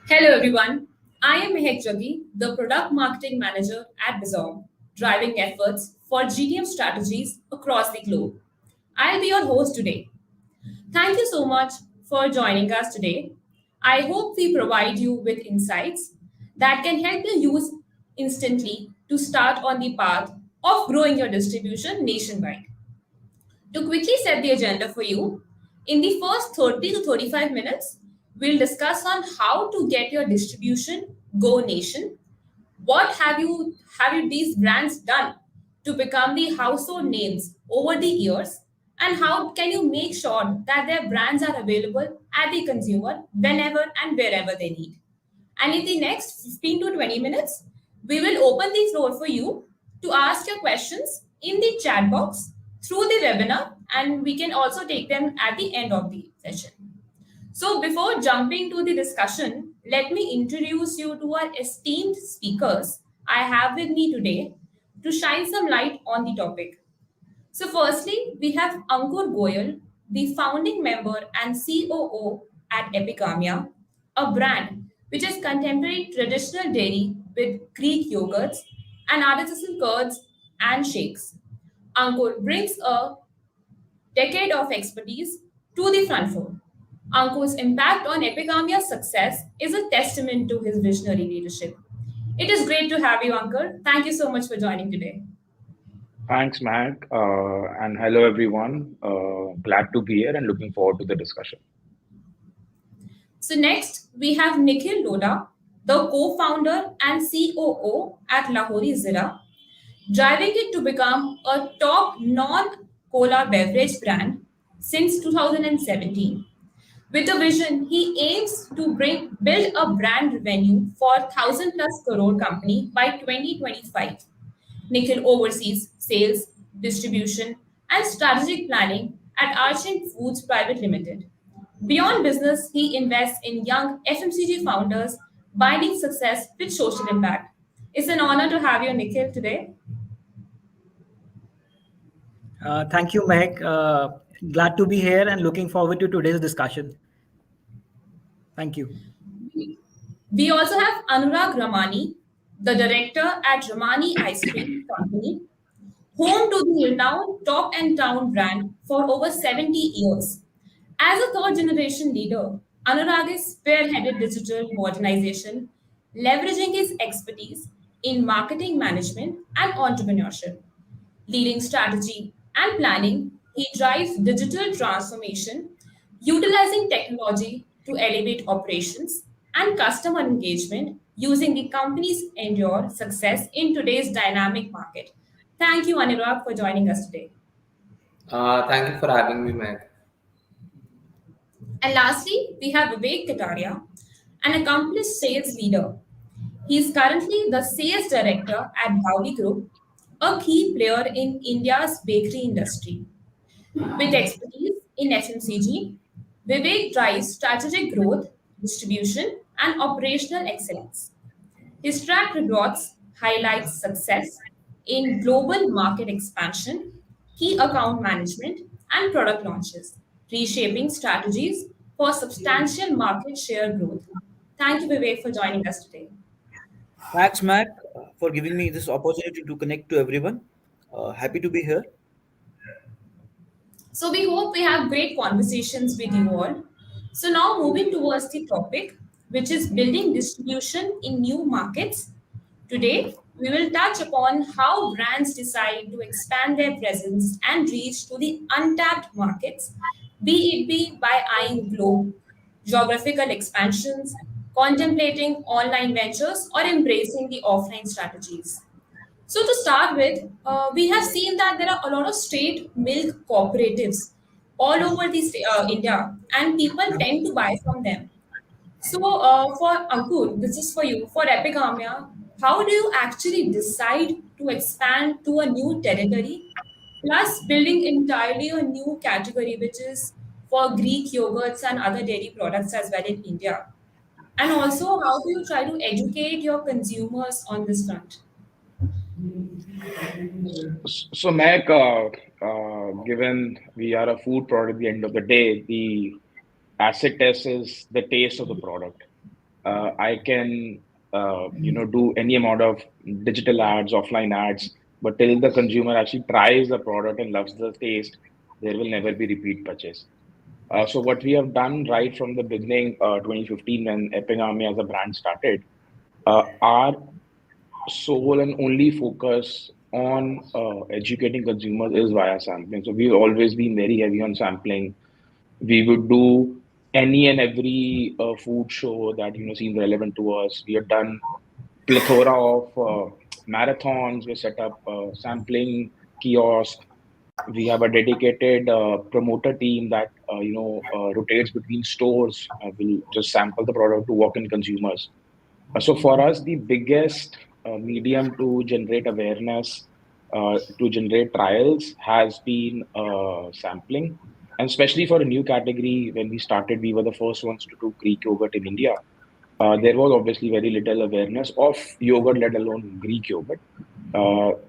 Hello everyone, I am Mehek Jaggi, the Product Marketing Manager at Bizom, driving efforts for GTM strategies across the globe. I'll be your host today. Thank you so much for joining us today. I hope we provide you with insights that can help you use instantly to start on the path of growing your distribution nationwide. To quickly set the agenda for you, in the first 30 to 35 minutes, we'll discuss on how to get your distribution go nation. What have you these brands done to become the household names over the years? And how can you make sure that their brands are available at the consumer whenever and wherever they need? And in the next 15 to 20 minutes, we will open the floor for you to ask your questions in the chat box through the webinar, and we can also take them at the end of the session. So, before jumping to the discussion, let me introduce you to our esteemed speakers I have with me today to shine some light on the topic. So, firstly, we have Ankur Goel, the founding member and COO at Epigamia, a brand which is contemporary traditional dairy with Greek yogurts and artisanal curds and shakes. Ankur brings a decade of expertise to the front row. Ankur's impact on Epigamia's success is a testament to his visionary leadership. It is great to have you, Ankur. Thank you so much for joining today. Thanks, Mac, and hello everyone. Glad to be here and looking forward to the discussion. So next, we have Nikhil Doda, the co-founder and COO at Lahori Zira, driving it to become a top non-cola beverage brand since 2017. With a vision, he aims to build a brand revenue for 1,000 plus crore company by 2025. Nikhil oversees sales, distribution, and strategic planning at Arching Foods Private Limited. Beyond business, he invests in young FMCG founders, binding success with social impact. It's an honor to have you, Nikhil, today. Thank you, Meg. Glad to be here and looking forward to today's discussion. Thank you. We also have Anurag Ramani, the director at Ramani Ice Cream Company, home to the renowned Top and Town brand for over 70 years. As a third generation leader, Anurag has spearheaded digital modernization, leveraging his expertise in marketing management and entrepreneurship. Leading strategy and planning, he drives digital transformation, utilizing technology to elevate operations and customer engagement using the company's endure success in today's dynamic market. Thank you, Anurag, for joining us today. Thank you for having me, Meg. And lastly, we have Vivek Kataria, an accomplished sales leader. He is currently the sales director at Dowdy Group, a key player in India's bakery industry. With expertise in FMCG, Vivek drives strategic growth, distribution, and operational excellence. His track records highlights success in global market expansion, key account management, and product launches, reshaping strategies for substantial market share growth. Thank you, Vivek, for joining us today. Thanks, Mac, for giving me this opportunity to connect to everyone. Happy to be here. So we hope we have great conversations with you all. So now moving towards the topic, which is building distribution in new markets. Today, we will touch upon how brands decide to expand their presence and reach to the untapped markets, be by eyeing globe, geographical expansions, contemplating online ventures, or embracing the offline strategies. So to start with, we have seen that there are a lot of straight milk cooperatives all over India, and people tend to buy from them. So for Ankur, this is for you. For Epigamia, how do you actually decide to expand to a new territory, plus building entirely a new category, which is for Greek yogurts and other dairy products as well in India? And also, how do you try to educate your consumers on this front? So, Mac, given we are a food product at the end of the day, the acid test is the taste of the product. I can do any amount of digital ads, offline ads, but till the consumer actually tries the product and loves the taste, there will never be repeat purchase. So what we have done right from the beginning, 2015, when Epping Army as a brand started, our sole and only focus on educating consumers is via sampling. So we've always been very heavy on sampling. We would do any and every food show that seems relevant to us. We have done plethora of marathons. We set up sampling kiosk. We have a dedicated promoter team that rotates between stores. Will just sample the product to walk-in consumers. So for us, the biggest medium to generate awareness, to generate trials, has been sampling, and especially for a new category. When we started, we were the first ones to do Greek yogurt in India. There was obviously very little awareness of yogurt, let alone Greek yogurt.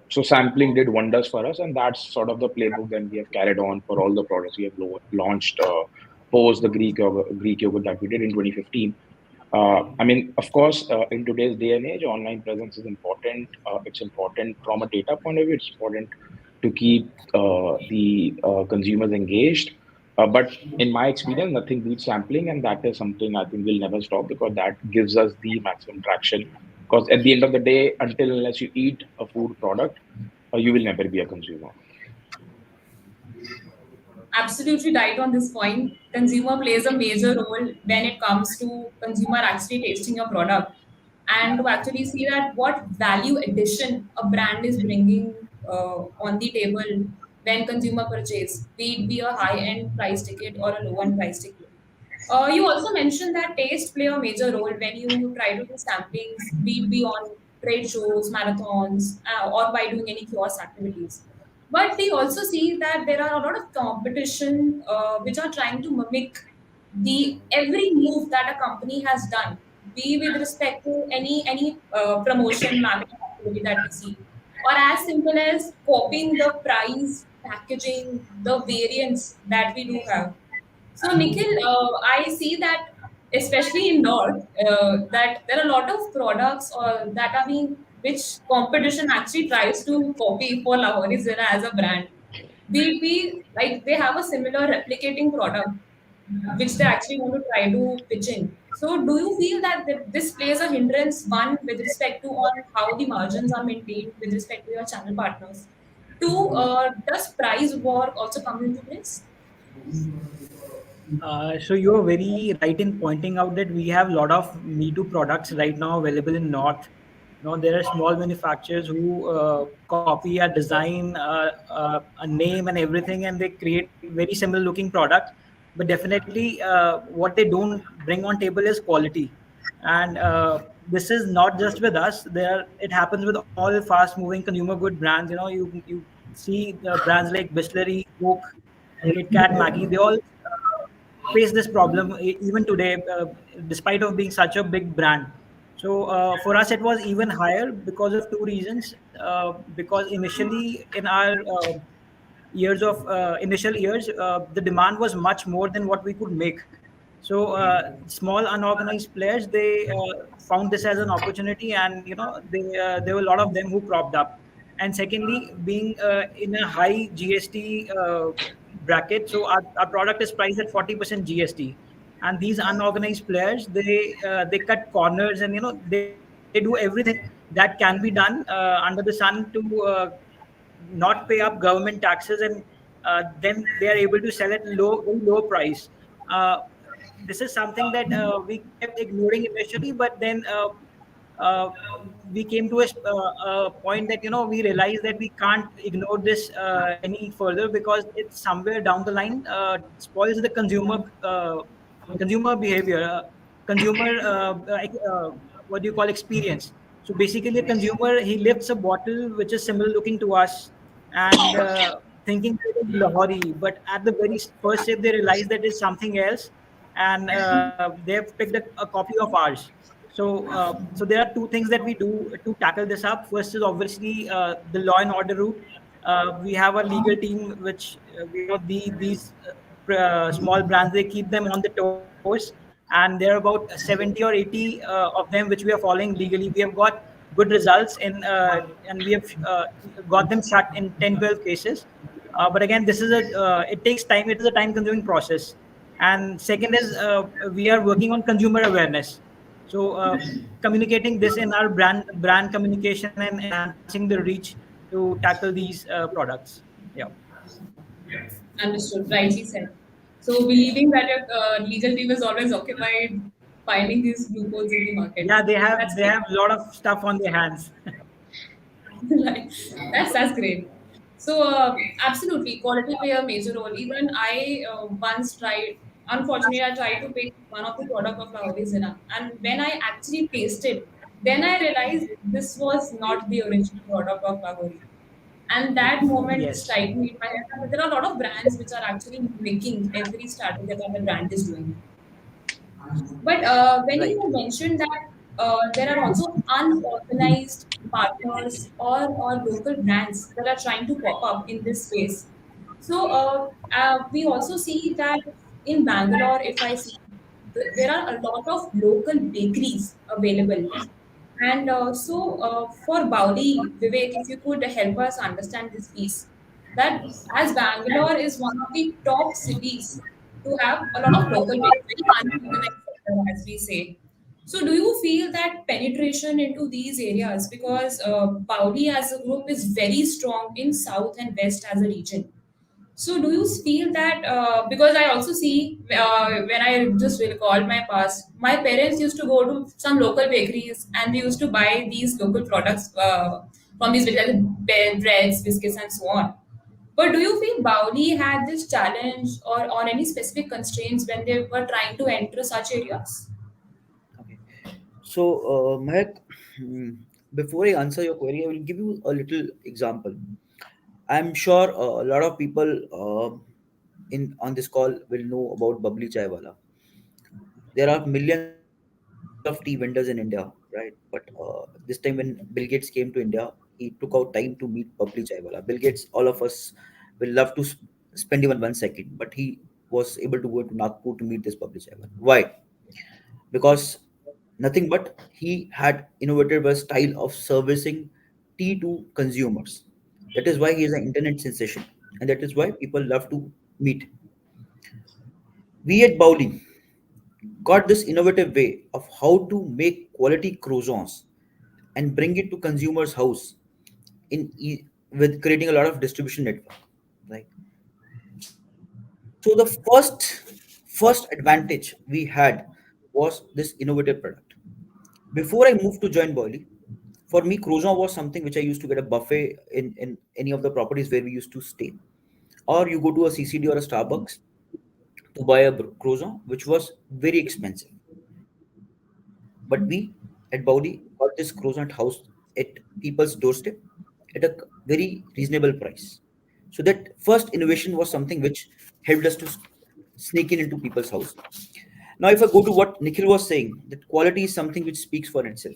So sampling did wonders for us, and that's sort of the playbook that we have carried on for all the products we have launched post the Greek yogurt that we did in 2015. I mean, of course, in today's day and age, online presence is important. It's important from a data point of view. It's important to keep the consumers engaged. But in my experience, nothing beats sampling, and that is something I think will never stop because that gives us the maximum traction. Because at the end of the day, until unless you eat a food product, you will never be a consumer. Absolutely right on this point. Consumer plays a major role when it comes to consumer actually tasting your product and to actually see that what value addition a brand is bringing on the table when consumer purchase, be it be a high-end price ticket or a low-end price ticket. You also mentioned that taste play a major role when you try to do samplings, be it be on trade shows, marathons, or by doing any kiosk activities. But we also see that there are a lot of competition which are trying to mimic the every move that a company has done, be with respect to any promotion marketing activity that we see, or as simple as copying the price, packaging, the variants that we do have. So, Nikhil, I see that especially in North, that there are a lot of products that are being which competition actually tries to copy for Lahori Zira as a brand. Be like they have a similar replicating product which they actually want to try to pitch in. So, do you feel that this plays a hindrance one with respect to on how the margins are maintained with respect to your channel partners? Two, does price war also come into place? So you're very right in pointing out that we have a lot of Me Too products right now available in North. There are small manufacturers who copy a design, a name, and everything, and they create very similar looking product. But definitely, what they don't bring on table is quality. And this is not just with us. It happens with all fast moving consumer good brands. You see the brands like Bisleri, Coke, Kit Kat, Maggie. They all face this problem even today, despite of being such a big brand. So for us, it was even higher because of two reasons. Because initially, in our initial years, the demand was much more than what we could make. So small unorganized players, they found this as an opportunity, and there were a lot of them who cropped up. And secondly, being in a high GST bracket, so our product is priced at 40% GST, and these unorganized players, they cut corners, and they do everything that can be done under the sun to not pay up government taxes, and then they are able to sell at very low price. Uh, this is something that we kept ignoring initially, but then uh, we came to a point that we realized that we can't ignore this any further, because it's somewhere down the line spoils the consumer behavior, consumer what do you call experience. So basically, a consumer, he lifts a bottle which is similar looking to us, and thinking that it's Lahori, but at the very first step, they realize that it's something else, and they've picked a copy of ours. So there are two things that we do to tackle this up. First is obviously the law and order route. We have a legal team, which these small brands, they keep them on the toes. and there are about 70 or 80 of them which we are following legally. We have got good results in, and we have got them shut in 10, 12 cases. But again, this is it takes time. It is a time consuming process. And second is, we are working on consumer awareness. So communicating this in our brand communication and enhancing the reach to tackle these products. Yeah. Understood, rightly said. So believing that your legal team is always occupied finding these loopholes in the market. Yeah, they have That's great. a lot of stuff on their hands. Like, that's great. So absolutely, quality play a major role. Even I once tried. Unfortunately, I tried to pick one of the product of Lahori Zina, and when I actually tasted, then I realized this was not the original product of Lahori. And that moment Yes. strike me in my head. That there are a lot of brands which are actually mimicking every strategy that the brand is doing. But when Right. you mentioned that there are also unorganized partners or local brands that are trying to pop up in this space. So we also see that in Bangalore, if I see, there are a lot of local bakeries available. And for Bauli, Vivek, if you could help us understand this piece, that as Bangalore is one of the top cities to have a lot of local bakes, very unorganized sector, as we say. So, do you feel that penetration into these areas, because Bauli as a group is very strong in South and West as a region? So, do you feel that because I also see when I just recall my past, my parents used to go to some local bakeries and they used to buy these local products from these breads, biscuits, and so on. But do you feel Bauli had this challenge or any specific constraints when they were trying to enter such areas? Okay. So, Mehak, hmm, before I answer your query, I will give you a little example. I'm sure a lot of people in on this call will know about Bubbly Chai Wala. There are millions of tea vendors in India, right? But this time when Bill Gates came to India, he took out time to meet Bubbly Chai Wala. Bill Gates, all of us will love to spend even 1 second, but he was able to go to Nagpur to meet this Bubbly Chai Wala. Why? Because nothing but he had innovated a style of servicing tea to consumers. That is why he is an internet sensation, and that is why people love to meet. We at Bowling got this innovative way of how to make quality croissants and bring it to consumers' house with creating a lot of distribution network. Right. So the first advantage we had was this innovative product. Before I moved to join Boily, for me croissant was something which I used to get a buffet in any of the properties where we used to stay, or you go to a CCD or a Starbucks to buy a croissant, which was very expensive. But we at Baudi got this croissant house at people's doorstep at a very reasonable price. So that first innovation was something which helped us to sneak in into people's house. Now, if I go to what Nikhil was saying, that quality is something which speaks for itself,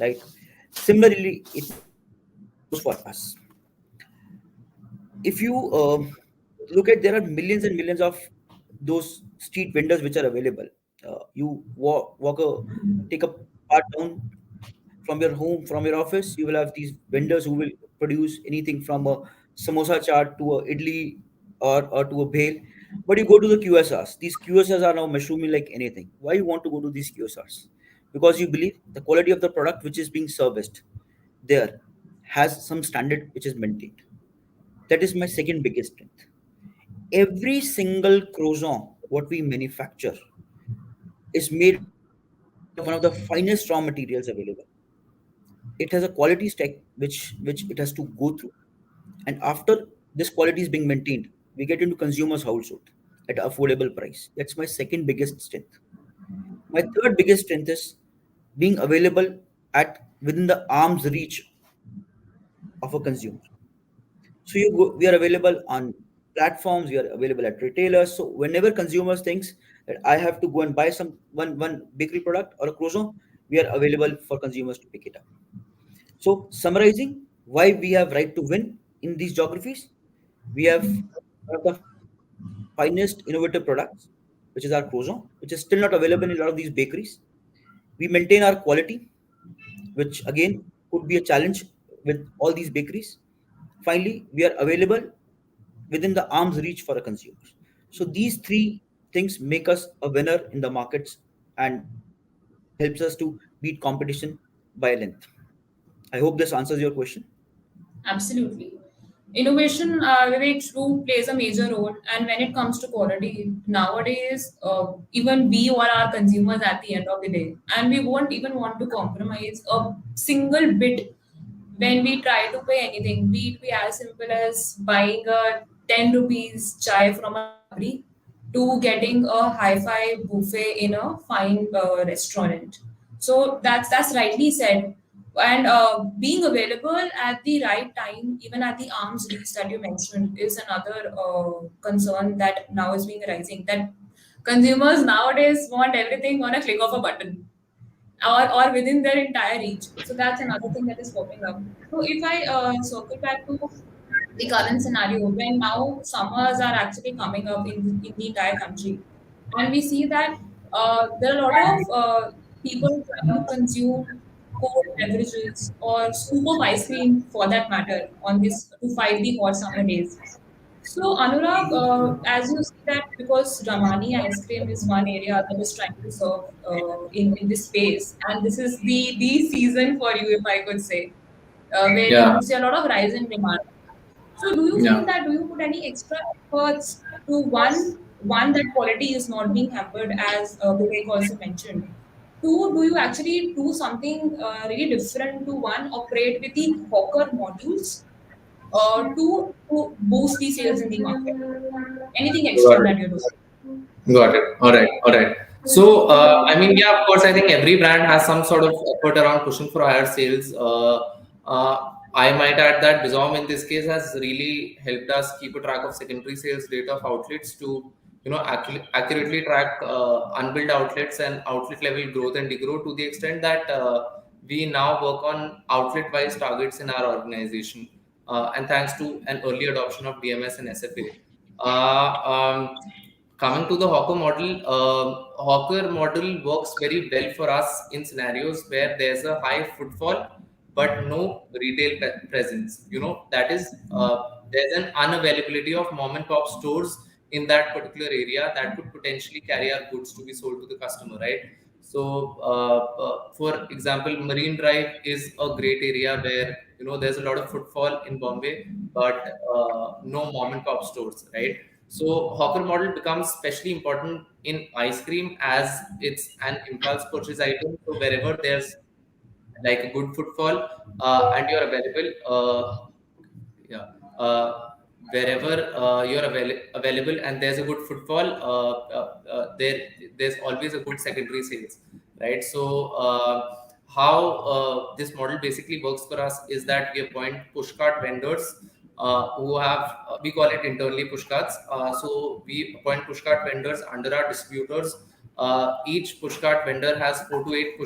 right? Similarly, it goes for us. If you look at, there are millions and millions of those street vendors which are available. You take a part down from your home, from your office, you will have these vendors who will produce anything from a samosa chaat to a idli or to a bhel. But you go to the QSRs. These QSRs are now mushrooming like anything. Why you want to go to these QSRs? Because you believe the quality of the product which is being serviced there has some standard which is maintained. That is my second biggest strength. Every single croissant what we manufacture is made of one of the finest raw materials available. It has a quality stack which it has to go through, and after this quality is being maintained, we get into consumers' household at affordable price. That's my second biggest strength. My third biggest strength is being available at within the arm's reach of a consumer. So we are available on platforms, we are available at retailers. So whenever consumers thinks that I have to go and buy one bakery product or a croissant, we are available for consumers to pick it up. So summarizing why we have right to win in these geographies, we have one of the finest innovative products. which is our croissant, which is still not available in a lot of these bakeries. We maintain our quality, which again could be a challenge with all these bakeries. Finally, we are available within the arm's reach for our consumers. So these three things make us a winner in the markets and helps us to beat competition by a length. I hope this answers your question. Absolutely. Innovation, Vivek, true plays a major role. And when it comes to quality, nowadays, even we are our consumers at the end of the day. And we won't even want to compromise a single bit when we try to pay anything, be it be as simple as buying a 10 rupees chai from a dabri to getting a hi-fi buffet in a fine restaurant. So that's rightly said. And being available at the right time, even at the arm's reach that you mentioned, is another concern that now is being arising. That consumers nowadays want everything on a click of a button or within their entire reach. So that's another thing that is popping up. So if I circle back to the current scenario, when now summers are actually coming up in the entire country, and we see that there are a lot of people trying to consume cold beverages or scoop of ice cream for that matter on this to fight the hot summer days. So, Anurag, as you see that because Ramani ice cream is one area that is trying to serve in this space, and this is the season for you, if I could say, wherein Yeah, you see a lot of rise in demand. So, do you yeah. feel that do you put any extra efforts to one that quality is not being hampered, as Vivek also mentioned? Two, do you actually do something really different to one operate with the hawker modules to boost the sales in the market? Anything Got extra that you do? it. Got it. All right. All right. So, I mean, yeah, of course, I think every brand has some sort of effort around pushing for higher sales. I might add that Bizom in this case has really helped us keep a track of secondary sales data of outlets to, accurately track unbilled outlets and outlet level growth and degrowth to the extent that we now work on outlet-wise targets in our organization. And thanks to an early adoption of DMS and SFA. Coming to the Hawker model, Hawker model works very well for us in scenarios where there's a high footfall but no retail presence. That is, there's an unavailability of mom and pop stores in that particular area that could potentially carry our goods to be sold to the customer, right? So, for example, Marine Drive is a great area where there's a lot of footfall in Bombay, but no mom and pop stores, right? So hawker model becomes especially important in ice cream as it's an impulse purchase item. So wherever there's like a good footfall and you're available, yeah, wherever you're available and there's a good footfall, there's always a good secondary sales, right? So how this model basically works for us is that we appoint pushcart vendors who have we call it internally pushcarts. So we appoint pushcart vendors under our distributors. Each pushcart vendor has 4 to 8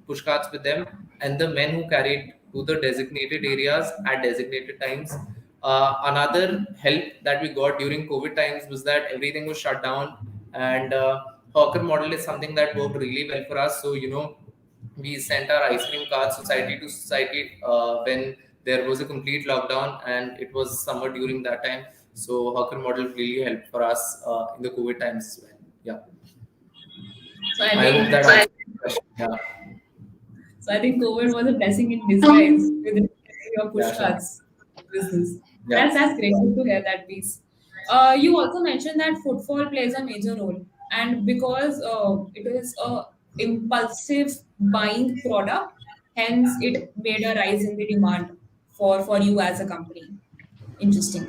pushcarts with them, and the men who carry it to the designated areas at designated times. Another help that we got during COVID times was that everything was shut down, and hawker model is something that worked really well for us. So we sent our ice cream cards society to society when there was a complete lockdown and it was summer during that time. So hawker model really helped for us in the COVID times as well. Yeah, So I I hope think that answers the question. Yeah, COVID was a blessing in disguise with respect to your push yeah, sure. cards business. Yeah. That's great. Good to hear that piece. You also mentioned that footfall plays a major role, and because it is a impulsive buying product, hence it made a rise in the demand for you as a company. Interesting.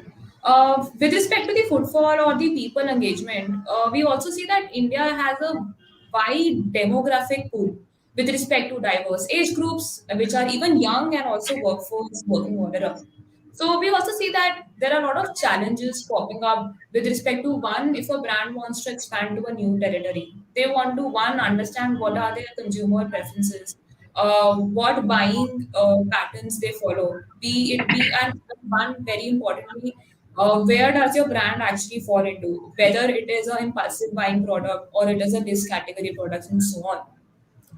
With respect to the footfall or the people engagement, we also see that India has a wide demographic pool with respect to diverse age groups, which are even young and also workforce working all around. So we also see that there are a lot of challenges popping up with respect to one, if a brand wants to expand to a new territory, they want to one understand what are their consumer preferences, what buying patterns they follow. Be it be and one very importantly, where does your brand actually fall into? Whether it is an impulsive buying product or it is a this category products and so on.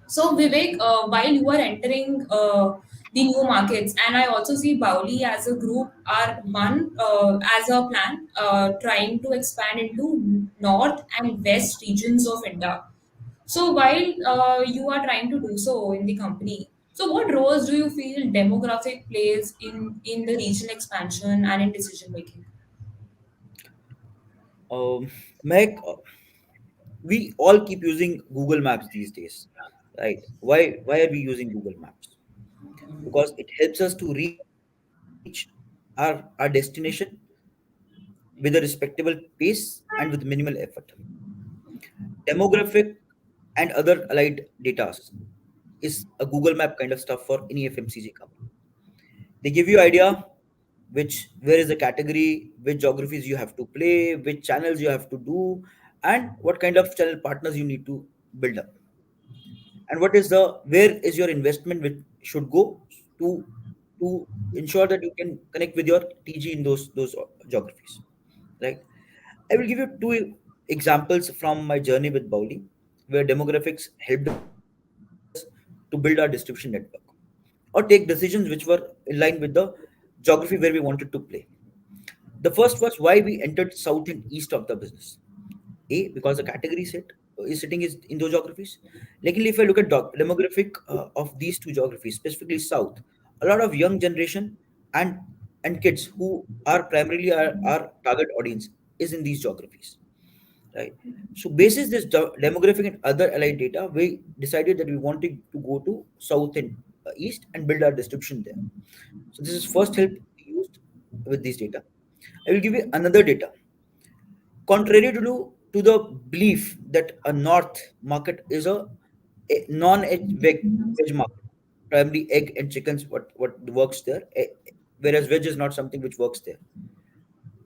So Vivek, while you are entering the new markets, and I also see Bauli as a group are one as a plan trying to expand into north and west regions of India. So while you are trying to do so in the company, so what roles do you feel demographic plays in the regional expansion and in decision making? Mehak, we all keep using Google Maps these days, right? Why are we using Google Maps? Because it helps us to reach our destination with a respectable pace and with minimal effort. Demographic and other allied data is a Google Map kind of stuff for any FMCG company. They give you idea which where is the category, which geographies you have to play, which channels you have to do, and what kind of channel partners you need to build up, and what is the where is your investment which should go to to ensure that you can connect with your TG in those geographies, right? I will give you two examples from my journey with Bauli, where demographics helped us to build our distribution network or take decisions which were in line with the geography where we wanted to play. The first was why we entered south and east of the business. A, because the category set is sitting is in those geographies. Luckily, if I look at demographic of these two geographies, specifically south, a lot of young generation and and kids who are primarily our target audience is in these geographies, right? So, basis this demographic and other allied data, we decided that we wanted to go to south and east and build our distribution there. So, this is first help we used with these data. I will give you another data. Contrary to the belief that a north market is a non-egg veg market, primarily egg and chickens, what works there, whereas veg is not something which works there.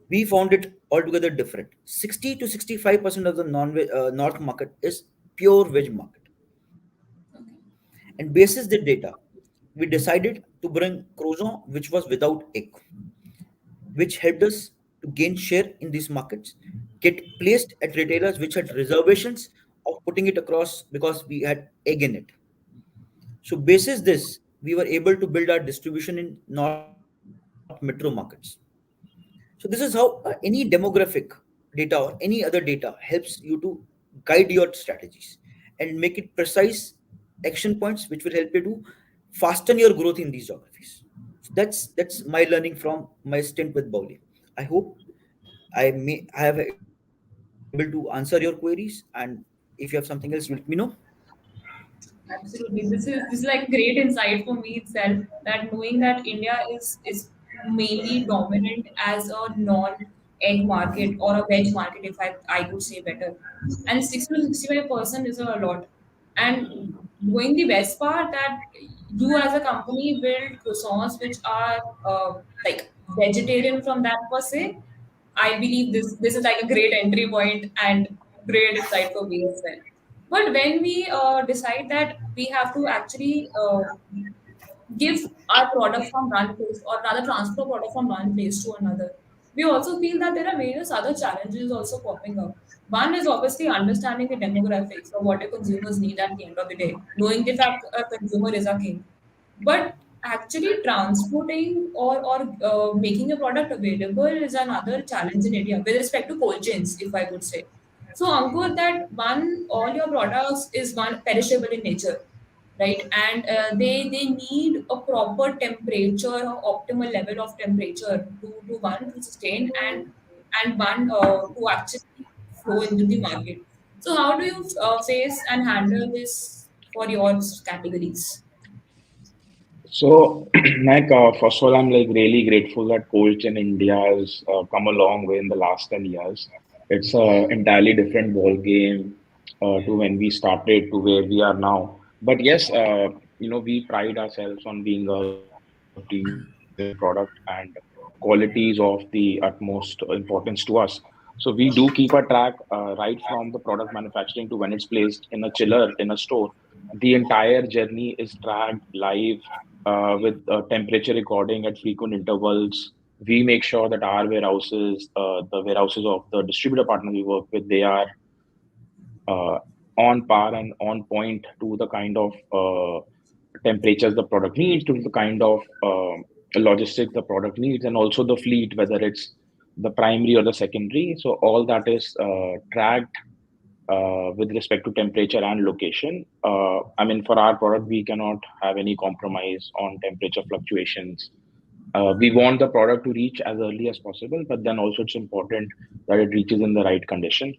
We found it altogether different. 60 to 65% of the north market is pure veg market. And basis the data, we decided to bring croissant which was without egg, which helped us to gain share in these markets, get placed at retailers which had reservations of putting it across because we had egg in it. So, basis this, we were able to build our distribution in North metro markets. So, this is how any demographic data or any other data helps you to guide your strategies and make it precise action points which will help you to fasten your growth in these geographies. So that's my learning from my stint with Bowley. I hope I have able to answer your queries, and if you have something else, let me know. Absolutely. This is like great insight for me itself that knowing that India is mainly dominant as a non-egg market or a veg market, if I could say better. And 60 to 65% is a lot. And going the best part that you as a company build croissants which are like vegetarian from that per se. I believe this is like a great entry point and great insight for me as well. But when we decide that we have to actually give our product from one place or rather transfer product from one place to another, we also feel that there are various other challenges also popping up. One is obviously understanding the demographics of what your consumers need at the end of the day, knowing the fact a consumer is a king. But actually transporting or making a product available is another challenge in India with respect to cold chains, if I would say. So Ankur, that one, all your products is one perishable in nature, right? And they need a proper temperature or optimal level of temperature to one to sustain and one to actually flow into the market. So how do you face and handle this for your categories? So, Mac, first of all, I'm like really grateful that coach in India has come a long way in the last 10 years. It's a entirely different ball game to when we started to where we are now. But yes, we pride ourselves on being a premium product and quality is of the utmost importance to us. So we do keep a track right from the product manufacturing to when it's placed in a chiller in a store. The entire journey is tracked live with temperature recording at frequent intervals. We make sure that our warehouses, the warehouses of the distributor partners we work with, they are uh, on par and on point to the kind of temperatures the product needs, to the kind of logistics the product needs, and also the fleet, whether it's the primary or the secondary. So all that is tracked with respect to temperature and location. I mean, for our product, we cannot have any compromise on temperature fluctuations. We want the product to reach as early as possible, but then also it's important that it reaches in the right condition.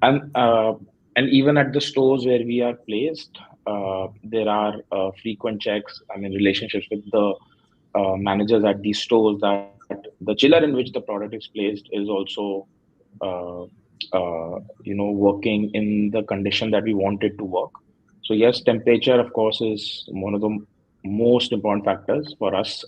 And even at the stores where we are placed, there are frequent checks. I mean, relationships with the managers at these stores, that the chiller in which the product is placed is also uh, working in the condition that we want it to work. So yes, temperature, of course, is one of the most important factors for us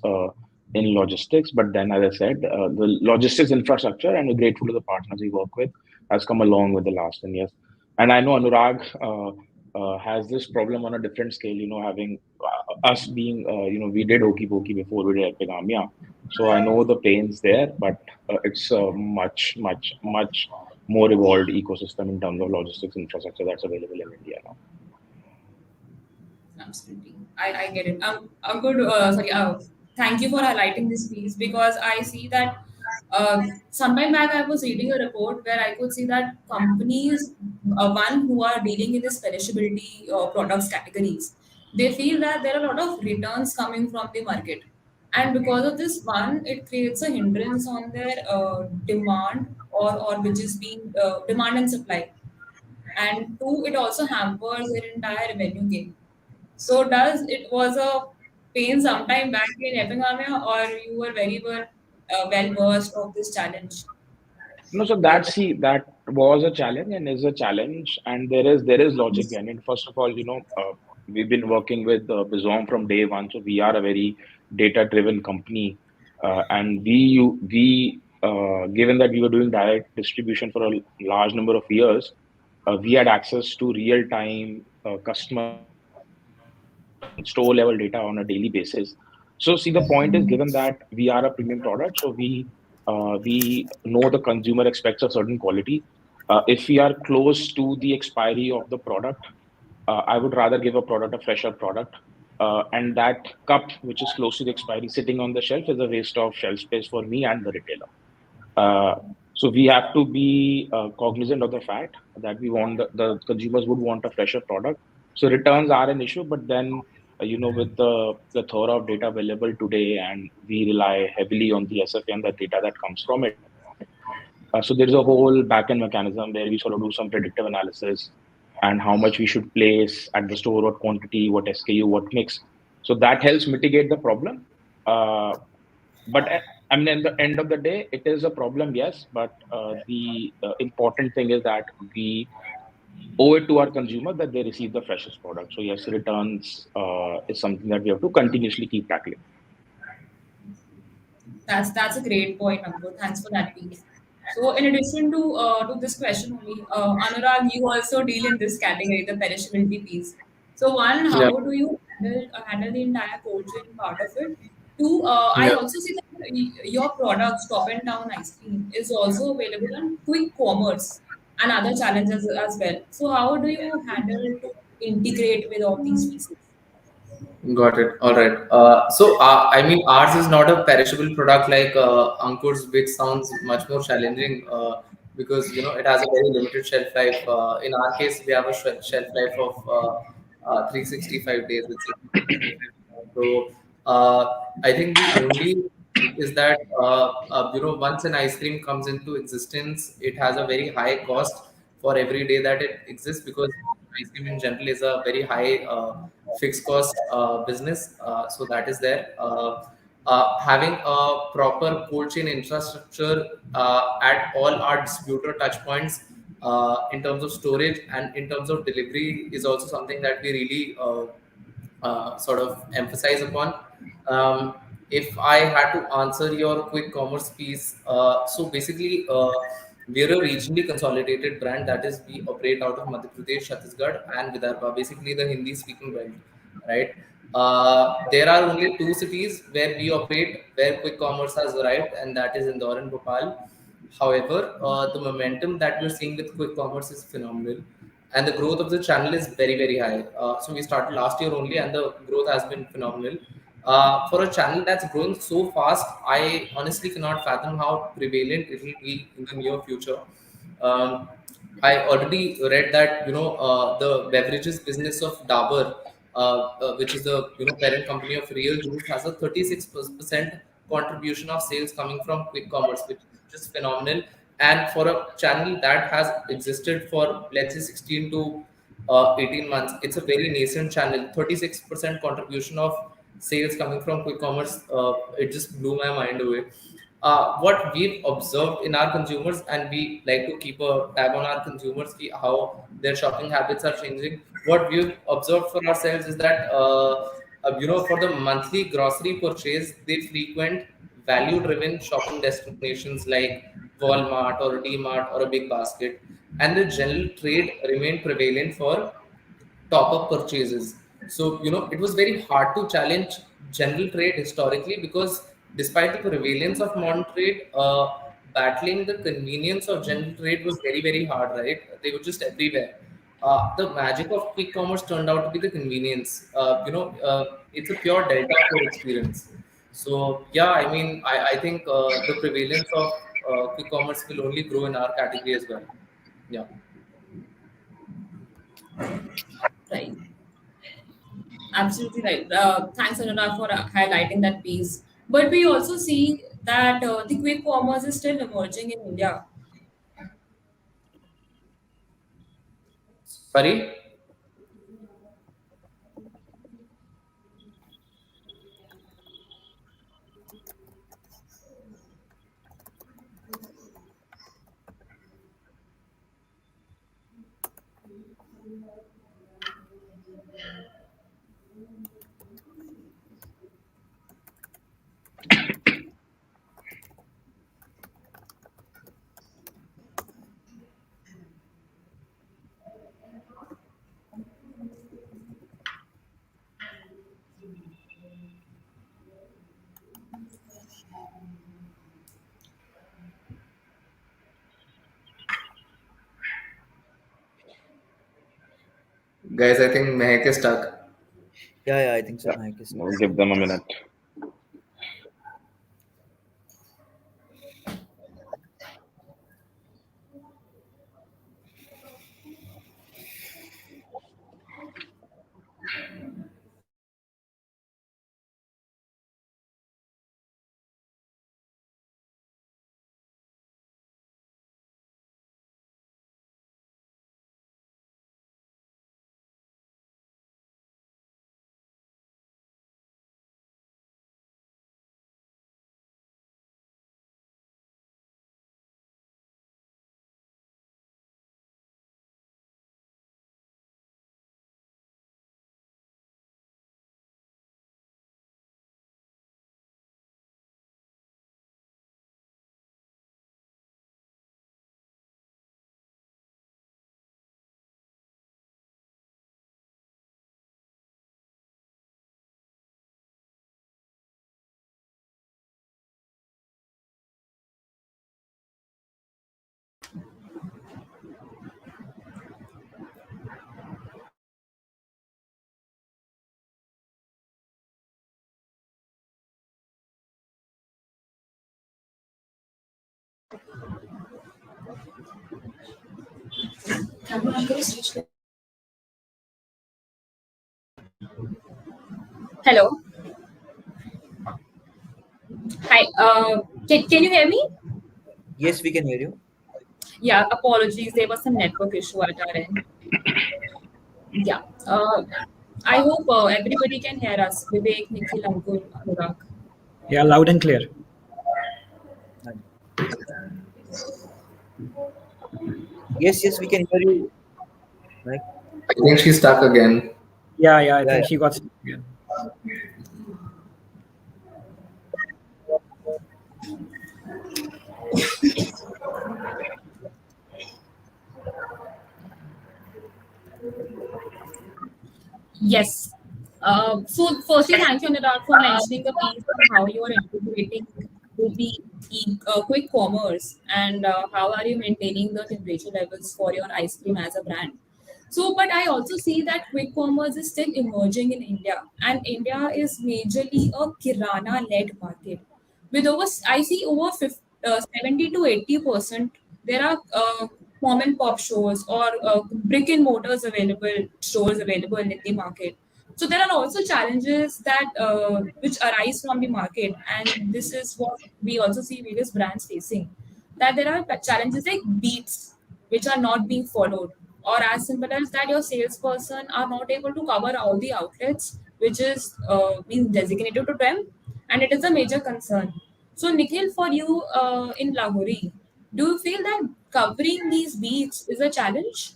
in logistics. But then, as I said, the logistics infrastructure, and we're grateful to the partners we work with, has come along with the last 10 years. And I know Anurag has this problem on a different scale, having us being, we did Oki Poki before we did Epigamia. So I know the pains there, but it's a much, much, much more evolved ecosystem in terms of logistics infrastructure that's available in India now. Absolutely. I get it. I'm good. Sorry. Thank you for highlighting this piece because I see that sometime back I was reading a report where I could see that companies, one who are dealing in this perishability products categories, they feel that there are a lot of returns coming from the market. And because of this, one, it creates a hindrance on their demand or which is being demand and supply. And two, it also hampers their entire revenue gain. So does it was a pain sometime back in Epigamia, or you were very well versed of this challenge? No, so that was a challenge and is a challenge, and there is logic behind it. First of all, we've been working with Bizom from day one, so we are a very data-driven company, and given that we were doing direct distribution for a large number of years, we had access to real-time customer and store level data on a daily basis. So, see, the point is, given that we are a premium product, so we know the consumer expects a certain quality. If we are close to the expiry of the product, I would rather give a product a fresher product. And that cup, which is close to the expiry, sitting on the shelf is a waste of shelf space for me and the retailer. Uh, so we have to be cognizant of the fact that we want the consumers would want a fresher product. So returns are an issue, but then with the plethora of data available today, and we rely heavily on the SFA and the data that comes from it. So there is a whole backend mechanism where we sort of do some predictive analysis and how much we should place at the store, what quantity, what SKU, what mix. So that helps mitigate the problem. Uh, but I mean, at the end of the day, it is a problem, yes. But the important thing is that we owe it to our consumer that they receive the freshest product. So yes, returns is something that we have to continuously keep tackling. That's a great point, Ankur. Thanks for that piece. So, in addition to this question only, Anurag, you also deal in this category, the perishability piece. So, one, Yeah. how do you handle the entire cold chain part of it? Two, I Yeah. also see that your product, Stop and Down Ice Cream, is also available on quick commerce and other challenges as well. So, how do you handle to integrate with all these pieces? Got it. All right. I mean, ours is not a perishable product like Ankur's, which sounds much more challenging because it has a very limited shelf life. In our case, we have a shelf life of 365 days. It's 365. So I think the only thing is that once an ice cream comes into existence, it has a very high cost for every day that it exists because ice cream in general is a very high fixed cost business. So that is there. Having a proper cold chain infrastructure at all our distributor touch points in terms of storage and in terms of delivery is also something that we really sort of emphasize upon. Um, if I had to answer your quick commerce piece, so basically, we're a regionally consolidated brand. That is, we operate out of Madhya Pradesh, Chhattisgarh, and Vidarbha, basically the Hindi speaking belt, right? There are only two cities where we operate, where quick commerce has arrived, and that is Indore and Bhopal. However, the momentum that we're seeing with quick commerce is phenomenal, and the growth of the channel is very, very high. So we started last year only, and the growth has been phenomenal. For a channel that's growing so fast, I honestly cannot fathom how prevalent it will be in the near future. Um, I already read that the beverages business of Dabur, which is the parent company of Real Juice, has a 36% contribution of sales coming from quick commerce, which is just phenomenal. And for a channel that has existed for let's say 16 to 18 months, it's a very nascent channel. 36% contribution of sales coming from quick commerce, it just blew my mind away. What we've observed in our consumers, and we like to keep a tab on our consumers, how their shopping habits are changing. What we've observed for ourselves is that for the monthly grocery purchase, they frequent value-driven shopping destinations like Walmart or DMart or a big basket, and the general trade remained prevalent for top up purchases. So, it was very hard to challenge general trade historically because despite the prevalence of modern trade, battling the convenience of general trade was very, very hard, right? They were just everywhere. The magic of quick commerce turned out to be the convenience. It's a pure delta for experience. So, yeah, I mean, I think the prevalence of quick commerce will only grow in our category as well. Yeah. Right. Absolutely right. Thanks, Anurag, for highlighting that piece. But we also see that the quick commerce is still emerging in India. Sorry? Guys, I think Mehak is stuck. Yeah, I think so. Yeah, Mike is. we'll give them a minute. Hello. Hi. Can you hear me? Yes, we can hear you. Yeah, apologies. There was some network issue at our end. Yeah. I hope everybody can hear us. Vivek, Nikhil, Ankur, Anurag. Yeah, loud and clear. Yes, we can hear you. Mike. I think she's stuck again. Yeah, I Yeah, think she got stuck again. Yes. So, firstly, thank you, Anurag, for mentioning the piece on how you are integrating with the quick commerce and how are you maintaining the temperature levels for your ice cream as a brand. So, but I also see that quick commerce is still emerging in India, and India is majorly a kirana-led market. With over, I see over 50, 70 to 80%, there are mom and pop stores or brick and mortars available, stores available in the market. So there are also challenges that which arise from the market, and this is what we also see various brands facing. That there are challenges like beats which are not being followed, or as simple as that your salesperson are not able to cover all the outlets which is being designated to them, and it is a major concern. So Nikhil, for you in Lahori, do you feel that covering these beats is a challenge?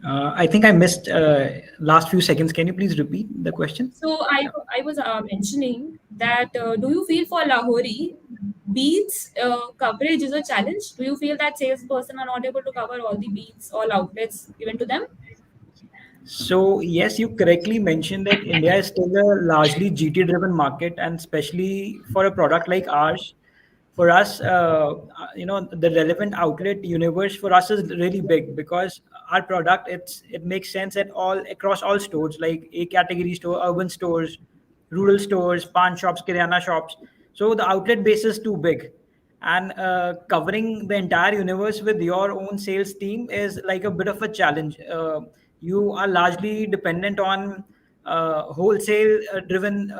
I think I missed last few seconds. Can you please repeat the question? So I was mentioning that do you feel for Lahori beats coverage is a challenge? Do you feel that salesperson are not able to cover all the beats, all outlets given to them? So yes, you correctly mentioned that India is still a largely GT driven market, and especially for a product like ours, for us, the relevant outlet universe for us is really big because our product it makes sense at all across all stores like A category store, urban stores, rural stores, pawn shops, kirana shops. So the outlet base is too big, and covering the entire universe with your own sales team is like a bit of a challenge. You are largely dependent on wholesale driven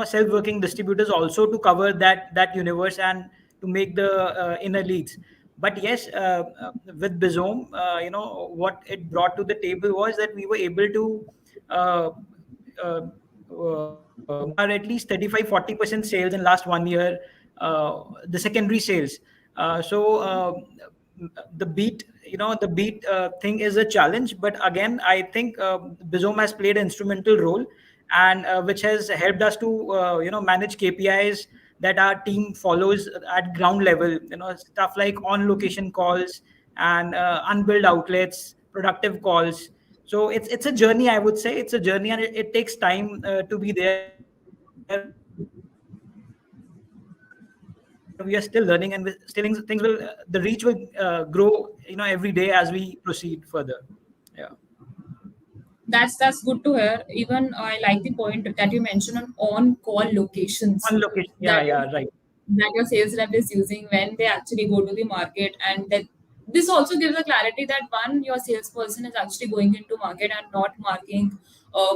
self working distributors also to cover that universe and to make the inner leads. But yes, with Bizome, what it brought to the table was that we were able to uh, garner at least 35-40% sales in last 1 year, the secondary sales. So the beat, the beat thing is a challenge, but again, I think Bizome has played an instrumental role, and which has helped us to manage KPIs that our team follows at ground level. Stuff like on location calls and unbilled outlets, productive calls. So it's a journey. I would say it's a journey, and it takes time to be there. We are still learning, and things will the reach will grow every day as we proceed further. Yeah. That's good to hear. Even I like the point that you mentioned on call locations On location. Yeah, that yeah, right. that your sales rep is using when they actually go to the market, and that this also gives a clarity that one, your salesperson is actually going into market and not marking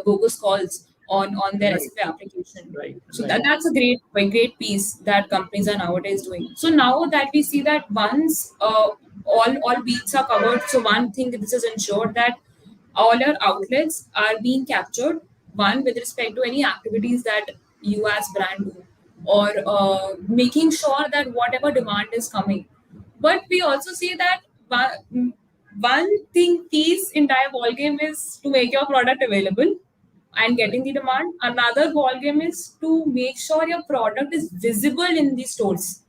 bogus calls on their Right, SFA application. right, So right. that's a great piece that companies are nowadays doing. So now that we see that once all beats are covered, so one thing this is ensured that all our outlets are being captured, one with respect to any activities that you as brand do, or making sure that whatever demand is coming. But we also see that one thing piece entire ball game is to make your product available and getting the demand. Another ball game is to make sure your product is visible in the stores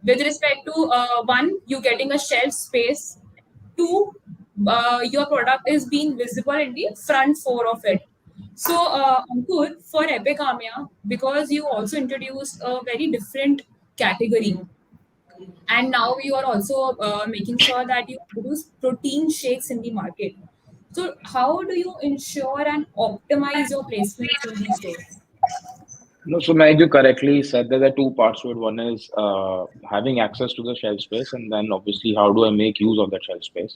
with respect to one, you getting a shelf space, two, your product is being visible in the front four of it. So Ankur, for Epigamia, because you also introduced a very different category, and now you are also making sure that you produce protein shakes in the market. So how do you ensure and optimize your placements in these stores? No, so Meg, you correctly said that there are two parts to it. One is having access to the shelf space, and then obviously how do I make use of that shelf space.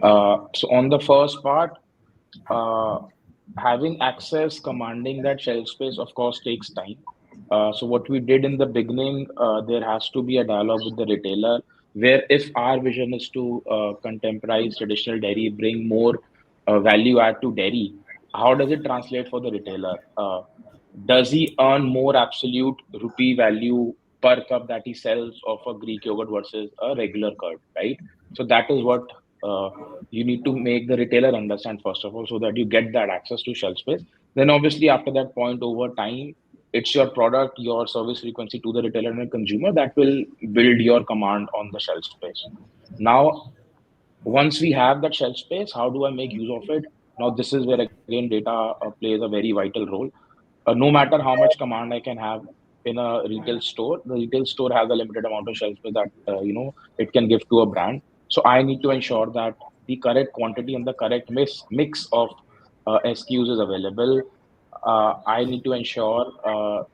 So on the first part, uh, having access, commanding that shelf space, of course, takes time. So what we did in the beginning, there has to be a dialogue with the retailer, where if our vision is to contemporize traditional dairy, bring more value add to dairy, how does it translate for the retailer? Does he earn more absolute rupee value per cup that he sells of a Greek yogurt versus a regular curd, right? So that is what you need to make the retailer understand first of all, so that you get that access to shelf space. Then obviously after that point, over time, it's your product, your service frequency to the retailer and the consumer that will build your command on the shelf space. Now, Once we have that shelf space, how do I make use of it? Now, this is where again data plays a very vital role. No matter how much command I can have in a retail store, the retail store has a limited amount of shelf space that it can give to a brand. So I need to ensure that the correct quantity and the correct mix of SKUs is available. I need to ensure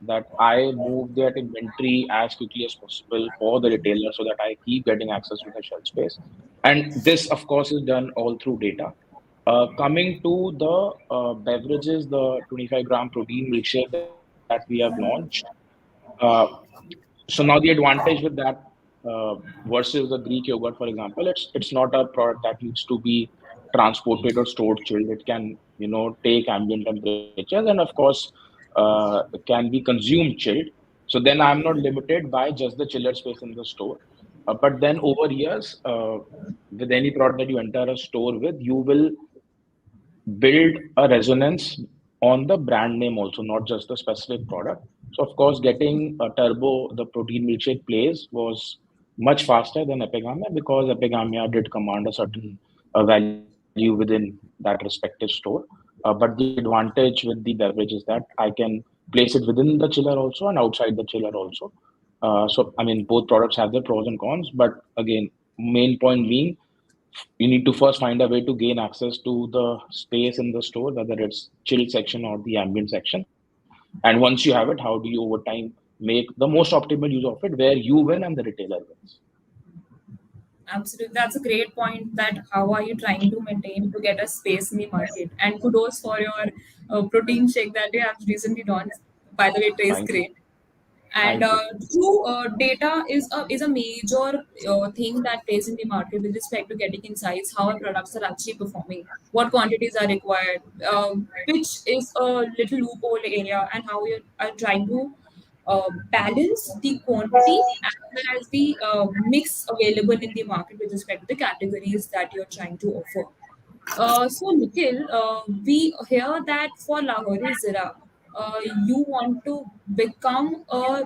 that I move that inventory as quickly as possible for the retailer so that I keep getting access to the shelf space. And this, of course, is done all through data. Coming to the beverages, the 25-gram protein milkshake that we have launched. Uh, so now the advantage with that versus the Greek yogurt, for example, it's not a product that needs to be transported or stored chilled. It can take ambient temperatures and of course can be consumed chilled. So then I'm not limited by just the chiller space in the store. But then over years, with any product that you enter a store with, you will build a resonance on the brand name also, not just the specific product. So of course, getting a turbo, the protein milkshake plays was much faster than Epigamia because Epigamia did command a certain value within that respective store. But the advantage with the beverage is that I can place it within the chiller also and outside the chiller also. So I mean, both products have their pros and cons, but again, main point being you need to first find a way to gain access to the space in the store, whether it's chilled section or the ambient section. And once you have it, how do you over time make the most optimal use of it where you win and the retailer wins? Absolutely, that's a great point. That how are you trying to maintain to get a space in the market? And kudos for your protein shake that you have recently launched. By the way, it tastes Thank you. great. And Thank you. true data is a major thing that plays in the market with respect to getting insights how our products are actually performing, what quantities are required, which is a little loophole area, and how you are trying to balance the quantity as well as the mix available in the market with respect to the categories that you're trying to offer. So Nikhil, we hear that for Lahori Zira, you want to become a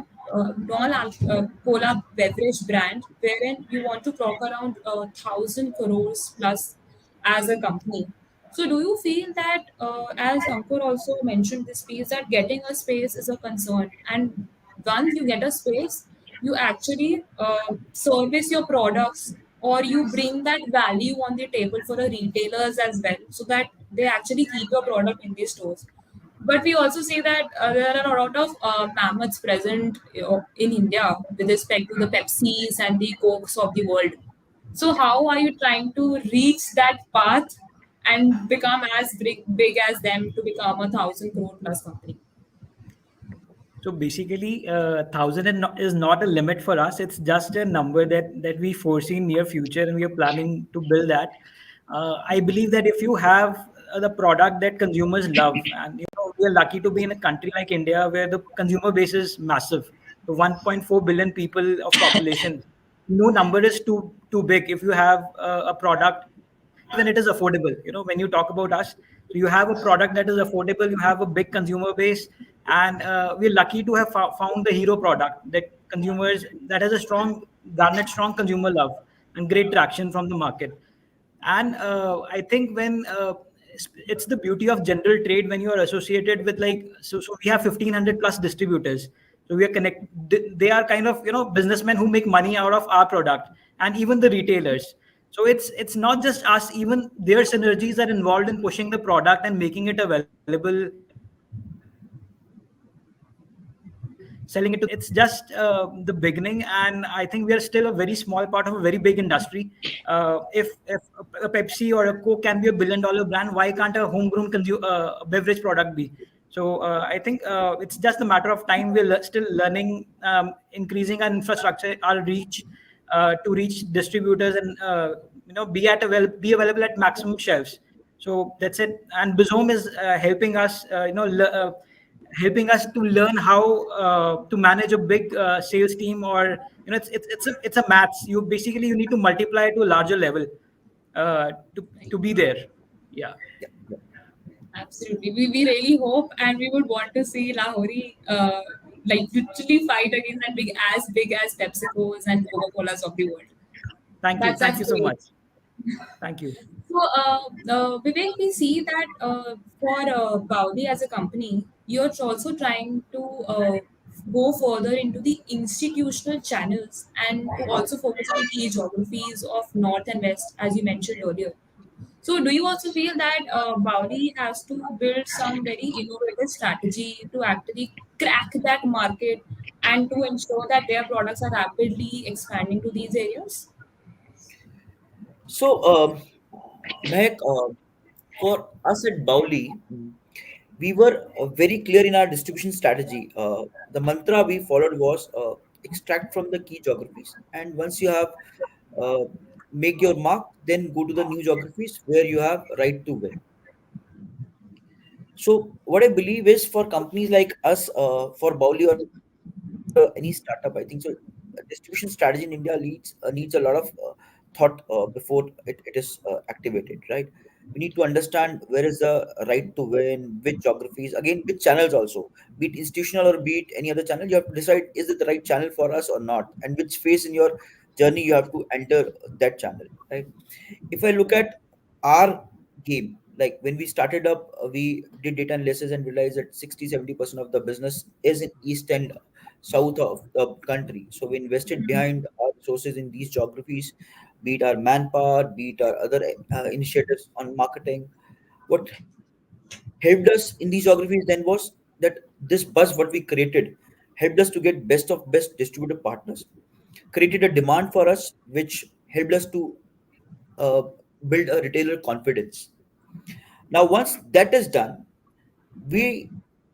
non-cola beverage brand, wherein you want to clock around 1,000 crores plus as a company. So, do you feel that, as Ankur also mentioned this piece, that getting a space is a concern, and once you get a space, you actually service your products or you bring that value on the table for the retailers as well, so that they actually keep your product in the stores. But we also see that there are a lot of mammoths present in India with respect to the Pepsis and the Cokes of the world. So how are you trying to reach that path and become as big as them to become 1,000 crore plus company? So basically, 1,000 is not a limit for us. It's just a number that we foresee in near future, and we are planning to build that. I believe that if you have the product that consumers love, and we are lucky to be in a country like India where the consumer base is massive, so 1.4 billion people of population. No number is too big if you have a product when it is affordable. When you talk about us, so you have a product that is affordable, you have a big consumer base, and we're lucky to have found the hero product that consumers that has a strong garnered strong consumer love and great traction from the market. And I think when it's the beauty of general trade when you are associated with, like, so we have 1,500 plus distributors. So we are they are kind of businessmen who make money out of our product, and even the retailers. So it's not just us, even their synergies are involved in pushing the product and making it available, selling it to the consumers. It's just the beginning, and I think we are still a very small part of a very big industry. If a Pepsi or a Coke can be $1 billion brand, why can't a homegrown beverage product be? So I think it's just a matter of time. We're still learning, increasing our infrastructure, our reach to reach distributors, and be available at maximum shelves. So that's it. And Bizome is helping us, helping us to learn how to manage a big sales team, or it's a maths. You need to multiply to a larger level to be there. Yeah. Absolutely. We really hope and we would want to see Lahori like literally fight against and big as PepsiCo's and Coca-Cola's of the world. Thank you. That's Thank you so great. much. Thank you. So, Vivek, we see that for Baudi as a company, you're also trying to go further into the institutional channels and to also focus on key geographies of North and West, as you mentioned earlier. So, do you also feel that Baudi has to build some very innovative strategy to actually crack that market and to ensure that their products are rapidly expanding to these areas? So, Mehak, for us at Bauli, we were very clear in our distribution strategy. The mantra we followed was extract from the key geographies, and once you have uh, make your mark, then go to the new geographies where you have right to win. So, what I believe is for companies like us, for Bauli or any startup, I think so. Distribution strategy in India needs a lot of thought before it is activated, right? We need to understand where is the right to win, which geographies, again, which channels also, be it institutional or be it any other channel. You have to decide is it the right channel for us or not, and which phase in your journey you have to enter that channel, right? If I look at our game, like when we started up, we did data analysis and realized that 60-70% of the business is in east and south of the country. So we invested behind our resources in these geographies, be it our manpower, be it our other initiatives on marketing. What helped us in these geographies then was that this buzz what we created helped us to get best of best distributor partners, created a demand for us, which helped us to uh, build a retailer confidence. Now, once that is done, we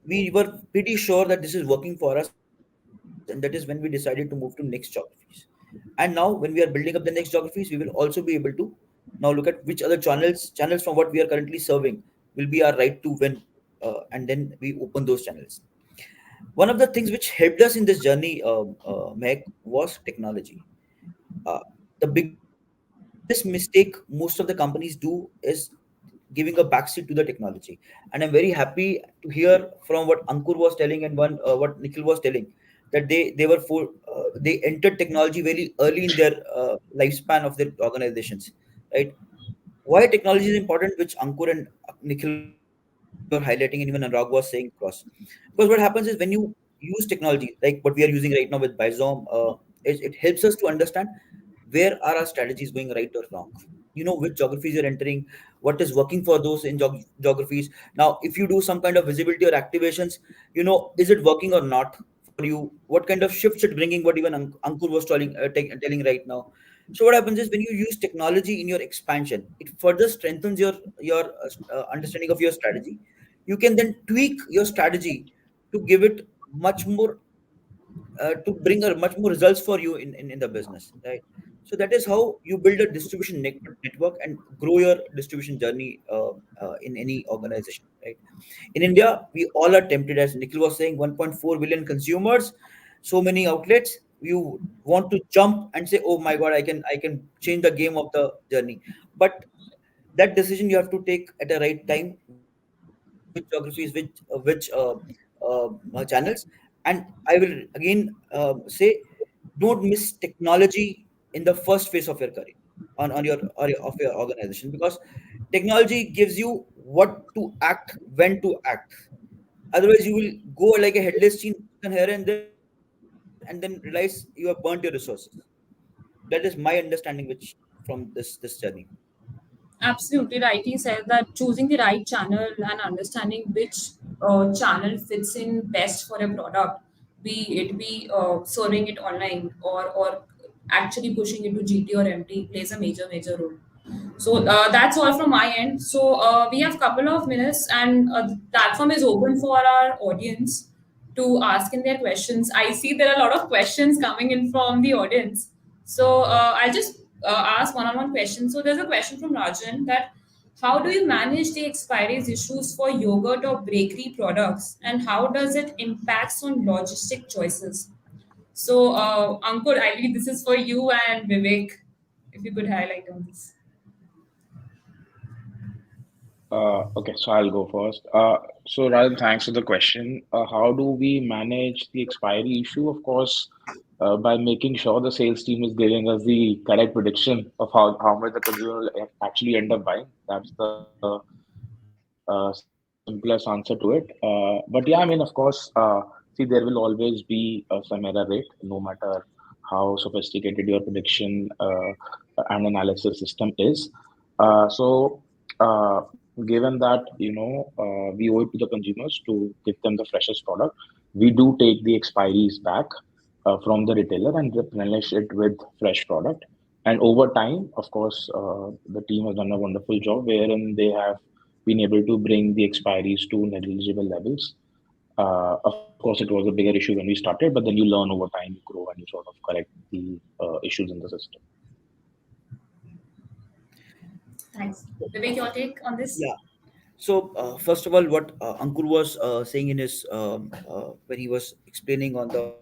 we were pretty sure that this is working for us, and that is when we decided to move to next geographies. And now, when we are building up the next geographies, we will also be able to now look at which other channels from what we are currently serving will be our right to win, and then we open those channels. One of the things which helped us in this journey, Meg, was technology. Uh, the biggest mistake most of the companies do is giving a backseat to the technology. And I'm very happy to hear from what Ankur was telling and what Nikhil was telling, that they entered technology very early in their lifespan of their organizations, right? Why technology is important, which Ankur and Nikhil were highlighting, and even Anurag was saying across. Because what happens is when you use technology, like what we are using right now with Bizom, it helps us to understand where are our strategies going right or wrong. You know which geographies you're entering, what is working for those in geographies. Now, if you do some kind of visibility or activations, is it working or not for you? What kind of shifts it bringing? What even Ankur was telling right now. So what happens is when you use technology in your expansion, it further strengthens your understanding of your strategy. You can then tweak your strategy to give it much more to bring a much more results for you in the business, right? So that is how you build a distribution network and grow your distribution journey in any organization, right? In India, we all are tempted, as Nikhil was saying, 1.4 billion consumers, so many outlets. You want to jump and say, "Oh my God, I can change the game of the journey," but that decision you have to take at the right time, which geographies, which channels. And I will again say, don't miss technology in the first phase of your career, on your or your, of your organization, because technology gives you what to act, when to act. Otherwise, you will go like a headless chicken here and there, and then realize you have burnt your resources. That is my understanding, which from this journey. Absolutely right. He said that choosing the right channel and understanding which channel fits in best for a product, be it be serving it online or actually pushing it to GT or MT, plays a major role. So that's all from my end. So we have couple of minutes, and the platform is open for our audience to ask in their questions. I see there are a lot of questions coming in from the audience. So I'll just ask one-on-one questions. So there's a question from Rajan that how do you manage the expiries issues for yogurt or bakery products, and how does it impacts on logistic choices? So Ankur, I believe this is for you and Vivek. If you could highlight on this. Okay, so I'll go first. So Ryan, thanks for the question. How do we manage the expiry issue? Of course, by making sure the sales team is giving us the correct prediction of how much the consumer will actually end up buying. That's the simplest answer to it. But yeah, I mean, of course, see, there will always be some error rate, no matter how sophisticated your prediction and analysis system is. So, given that, we owe it to the consumers to give them the freshest product, we do take the expiries back from the retailer and replenish it with fresh product. And over time, of course, the team has done a wonderful job wherein they have been able to bring the expiries to negligible levels. Of course, it was a bigger issue when we started, but then you learn over time, you grow, and you sort of correct the issues in the system. Thanks. Vivek, your take on this? Yeah. So first of all, what Ankur was saying in his when he was explaining on the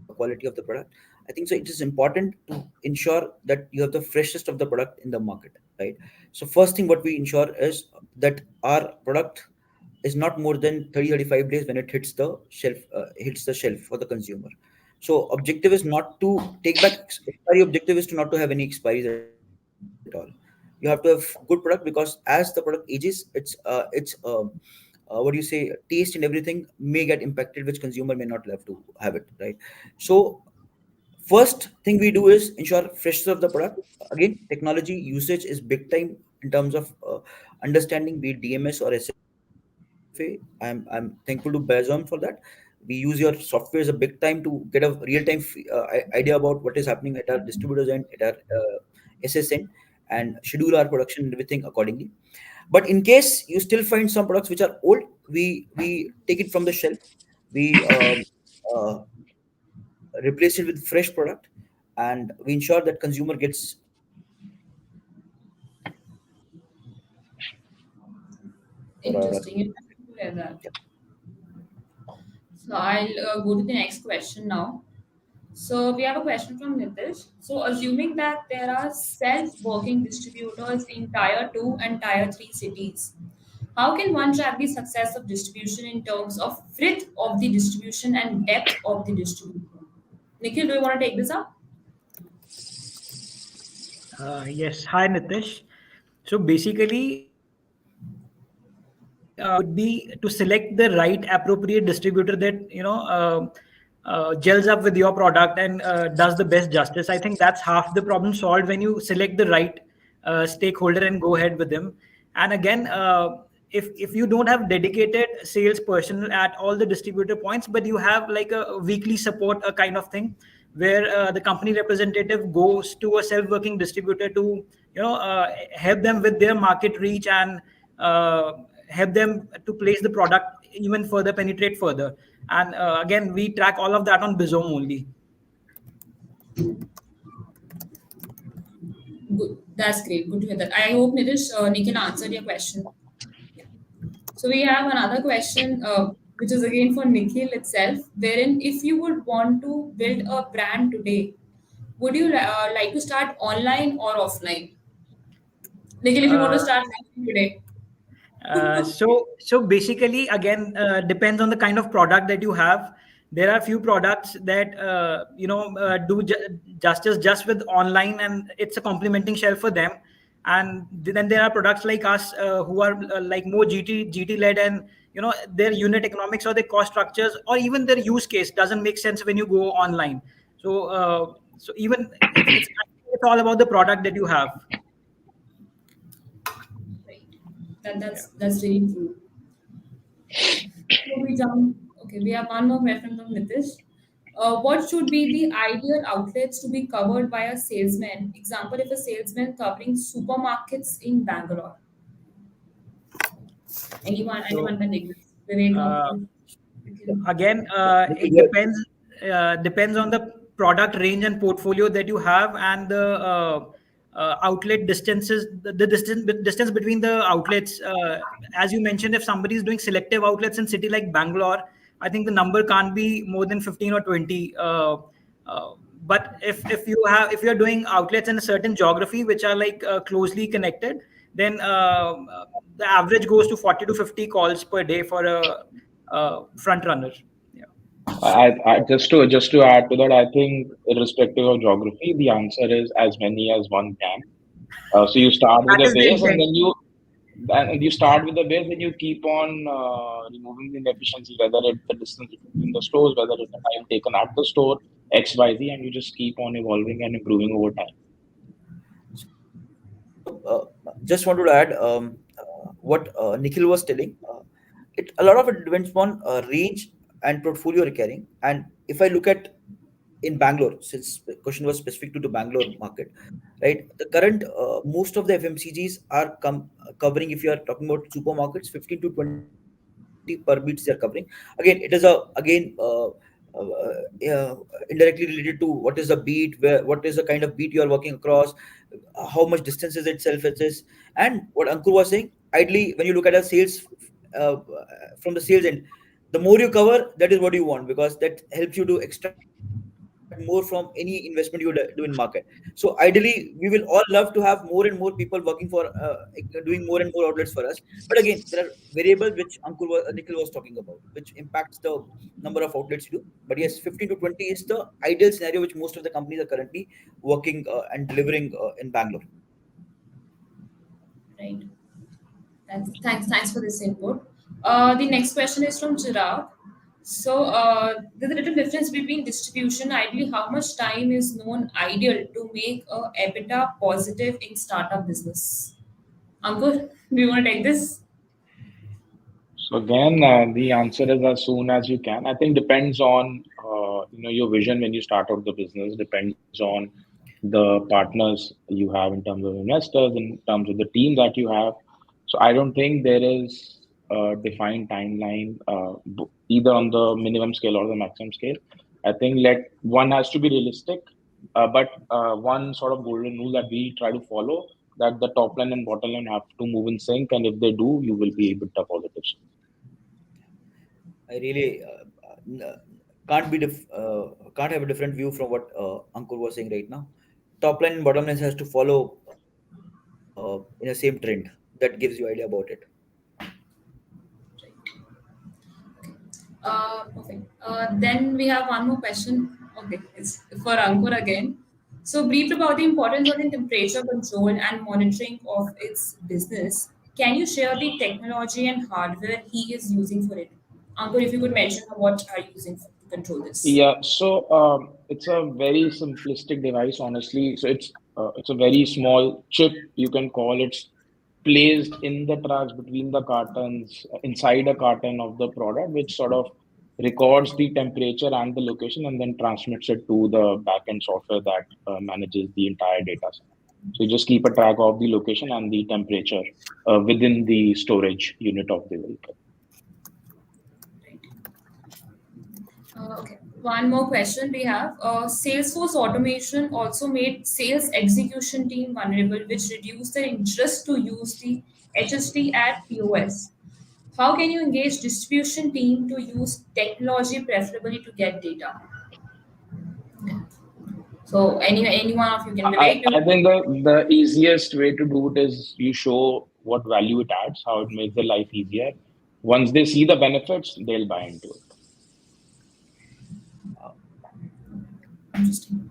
quality of the product, I think so. It is important to ensure that you have the freshest of the product in the market, right? So first thing what we ensure is that our product is not more than 30-35 days when it hits the shelf for the consumer. So objective is not to take back expiry. Objective is to not to have any expiries at all. You have to have good product because as the product ages, what do you say, taste and everything may get impacted, which consumer may not love to have it, right? So first thing we do is ensure freshness of the product. Again, technology usage is big time in terms of understanding, be it DMS or SFA. I'm thankful to Bazon for that. We use your software as a big time to get a real time idea about what is happening at our distributors end, at our SSN, and schedule our production and everything accordingly. But in case you still find some products which are old, we take it from the shelf. We replace it with fresh product, and we ensure that consumer gets Interesting. Interesting to hear that. So I'll go to the next question now. So we have a question from Nitish. So assuming that there are self-working distributors in tier 2 and tier 3 cities, how can one track the success of distribution in terms of breadth of the distribution and depth of the distribution? Nikhil, do you want to take this up? Yes. Hi, Nitish. So basically, would be to select the right appropriate distributor that gels up with your product and does the best justice. I think that's half the problem solved when you select the right stakeholder and go ahead with them. And again, if you don't have dedicated sales personnel at all the distributor points, but you have like a weekly support a kind of thing where the company representative goes to a self-working distributor to help them with their market reach and help them to place the product even further, penetrate further. And again, we track all of that on Bizome only. Good. That's great. Good to hear that. I hope Nikhil answered your question. Yeah. So we have another question, which is again for Nikhil itself, wherein if you would want to build a brand today, would you like to start online or offline? Nikhil, if you want to Uh, start today. So basically, again, depends on the kind of product that you have. There are few products that do justice just with online, and it's a complementing shelf for them. And then there are products like us who are like more GT led, and their unit economics or their cost structures or even their use case doesn't make sense when you go online. So even it's all about the product that you have. Right. That's really true. So we jump. Okay, we have one more question from Nitish. What should be the ideal outlets to be covered by a salesman? Example, if a salesman covering supermarkets in Bangalore. So Anyone can take this. Vivek, uh, Ankur, Nikhil. again, it depends on the product range and portfolio that you have and the outlet distances, the distance between the outlets. As you mentioned, if somebody is doing selective outlets in city like Bangalore, I think the number can't be more than 15 or 20. Uh, but if you're doing outlets in a certain geography which are like closely connected, then the average goes to 40 to 50 calls per day for a front runner. Yeah. Just to add to that, I think irrespective of geography, the answer is as many as one can. So you start with That a is the base, and intent. then you start with the base, and you keep on removing the inefficiency, whether it's the distance between the stores, whether it's the time taken at the store, X, Y, Z, and you just keep on evolving and improving over time. So, just wanted to add what Nikhil was telling. A lot of it depends on range and portfolio you're carrying. And if I look at in Bangalore, since the question was specific to the Bangalore market, right? The current most of the FMCGs are covering. If you are talking about supermarkets, 15 to 20 per beats they are covering. Again, it is a indirectly related to what is the beat, where what is the kind of beat you are working across, how much distance is itself it is. And what Ankur was saying, ideally when you look at a sales uh, from the sales end, the more you cover, that is what you want, because that helps you to extract more from any investment you do in market. So ideally we will all love to have more and more people working for doing more and more outlets for us. But again, there are variables which Nikhil was talking about, which impacts the number of outlets you do. But yes, 15 to 20 is the ideal scenario which most of the companies are currently working and delivering in Bangalore. Right. Thanks for this input. The next question is from Chirag. So there's a little difference between distribution. Ideally, how much time is known ideal to make a EBITDA positive in startup business? Ankur, do you want to take this? So again, the answer is as soon as you can. I think depends on your vision when you start out the business. Depends on the partners you have in terms of investors, in terms of the team that you have. So I don't think there is a defined timeline either on the minimum scale or the maximum scale. I think let one has to be realistic, but one sort of golden rule that we try to follow, that the top line and bottom line have to move in sync, and if they do, you will be EBITDA positive. I really can't have a different view from what Ankur was saying right now. Top line and bottom line has to follow in the same trend. That gives you idea about it. Perfect. Then we have one more question. Okay, it's for Ankur again. So, briefed about the importance of the temperature control and monitoring of its business. Can you share the technology and hardware he is using for it? Ankur, if you could mention what are you using to control this? Yeah, so it's a very simplistic device, honestly. So it's a very small chip, you can call it, placed in the tracks between the cartons, inside a carton of the product, which sort of records the temperature and the location, and then transmits it to the backend software that manages the entire data set. So you just keep a track of the location and the temperature within the storage unit of the vehicle. Okay. One more question we have. Salesforce automation also made sales execution team vulnerable, which reduced their interest to use the HST at POS. How can you engage distribution team to use technology preferably to get data? So any one of you can I, Vivek. I think the easiest way to do it is you show what value it adds, how it makes their life easier. Once they see the benefits, they'll buy into it. Interesting.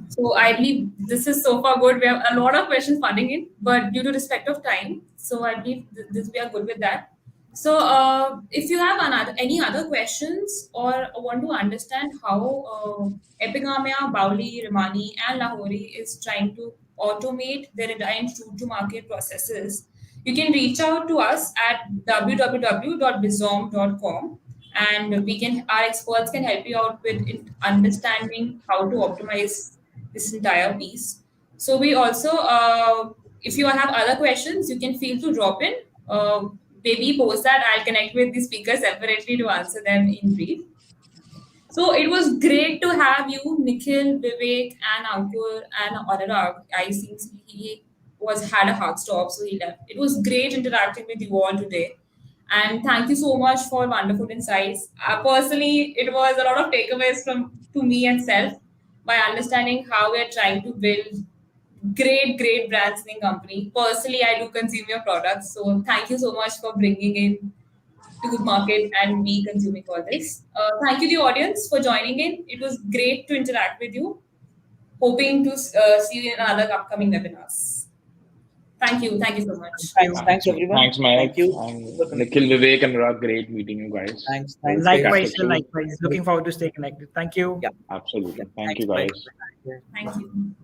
So I believe this is so far good. We have a lot of questions funding in, but due to respect of time, so I believe this we are good with that. So if you have any other questions or want to understand how Epigamia, Bauli, Ramani, and Lahori is trying to automate their entire route to market processes, you can reach out to us at www.bizom.com, and we can our experts can help you out with understanding how to optimize this entire piece. So we also if you have other questions, you can feel to drop in, maybe post that. I'll connect with the speakers separately to answer them in brief. So it was great to have you, Nikhil, Vivek, and Ankur and Anurag. I seems he was had a hard stop, so he left. It was great interacting with you all today, and thank you so much for wonderful insights. Personally, it was a lot of takeaways from to me itself by understanding how we are trying to build great brands in the company. Personally, I do consume your products, so thank you so much for bringing in to market and be consuming all this. Thank you, the audience, for joining in. It was great to interact with you. Hoping to see you in another upcoming webinars. Thank you. Thank you so much. Thanks everyone. Thanks, Mike. Thank you. And Nikhil, Vivek, and Anurag, great meeting you guys. Thanks. We'll Thanks. catch up Likewise, sir, soon. likewise. Looking forward to stay connected. Thank you. Yeah. Absolutely. Thank Thanks. you, Bye. guys. Thank you.